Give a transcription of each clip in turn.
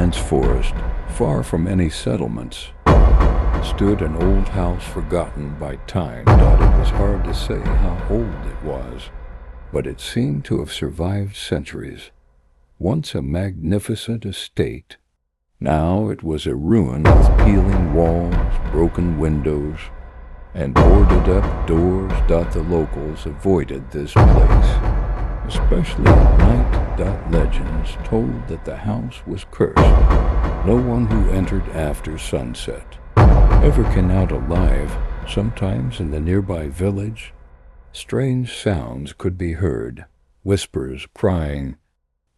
dense forest, far from any settlements, stood an old house forgotten by time. It was hard to say how old it was, but it seemed to have survived centuries. Once a magnificent estate, now it was a ruin with peeling walls, broken windows, and boarded-up doors. The locals avoided this place, especially at night. Legends told that the house was cursed. No one who entered after sunset ever came out alive. Sometimes in the nearby village, strange sounds could be heard, whispers, crying,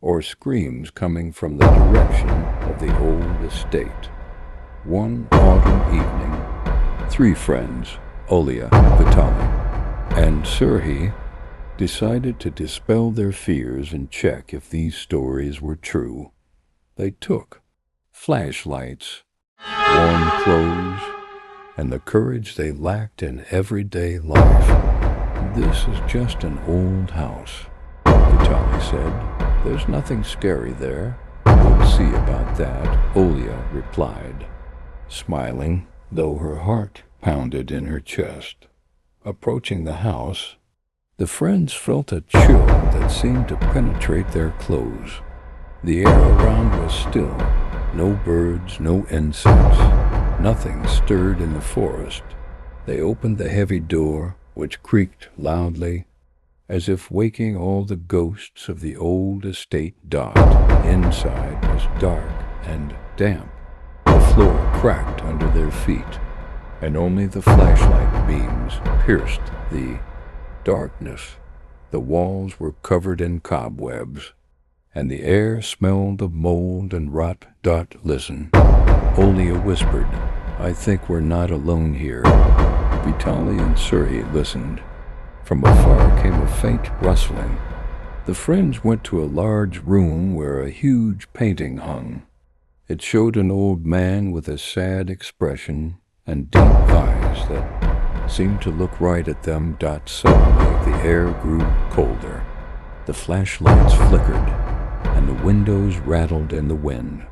or screams coming from the direction of the old estate. One autumn evening, three friends, Olya, Vitaly, and Serhiy, decided to dispel their fears and check if these stories were true. They took flashlights, warm clothes, and the courage they lacked in everyday life. "This is just an old house," Vitaly said. "There's nothing scary there." "We'll see about that," Olya replied, smiling, though her heart pounded in her chest. Approaching the house, the friends felt a chill that seemed to penetrate their clothes. The air around was still. No birds, no insects. Nothing stirred in the forest. They opened the heavy door, which creaked loudly, as if waking all the ghosts of the old estate. Inside was dark and damp. The floor cracked under their feet, and only the flashlight beams pierced the darkness. The walls were covered in cobwebs, and the air smelled of mold and rot. "Listen," Olya whispered. "I think we're not alone here." Vitaly and Serhiy listened. From afar came a faint rustling. The friends went to a large room where a huge painting hung. It showed an old man with a sad expression and deep eyes that seemed to look right at them. Suddenly the air grew colder. The flashlights flickered, and the windows rattled in the wind.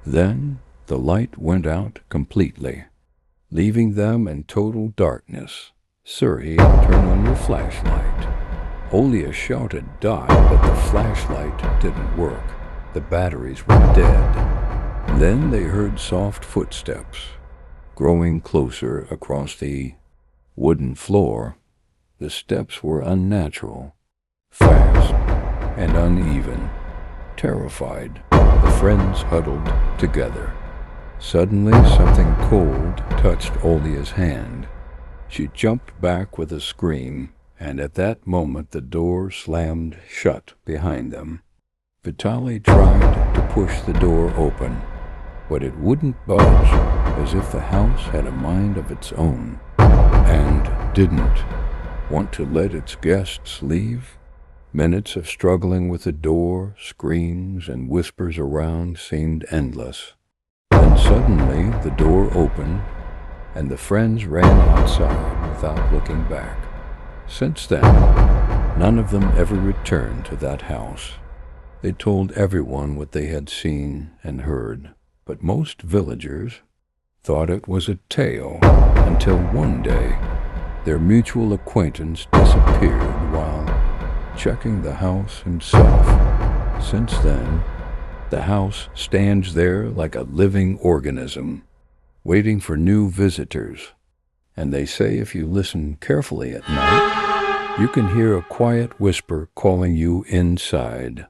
Then the light went out completely, leaving them in total darkness. "Serhiy, turn on your flashlight." Olya shouted, but the flashlight didn't work. The batteries were dead. Then they heard soft footsteps, growing closer across the wooden floor. The steps were unnatural, fast, and uneven. Terrified, the friends huddled together. Suddenly, something cold touched Olya's hand. She jumped back with a scream, and at that moment the door slammed shut behind them. Vitaly tried to push the door open, but it wouldn't budge, as if the house had a mind of its own, and didn't want to let its guests leave. Minutes of struggling with the door, screams and whispers around seemed endless. Then suddenly the door opened, and the friends ran outside without looking back. Since then, none of them ever returned to that house. They told everyone what they had seen and heard, but most villagers thought it was a tale, until one day their mutual acquaintance disappeared while checking the house himself. Since then, the house stands there like a living organism, waiting for new visitors. And they say if you listen carefully at night, you can hear a quiet whisper calling you inside.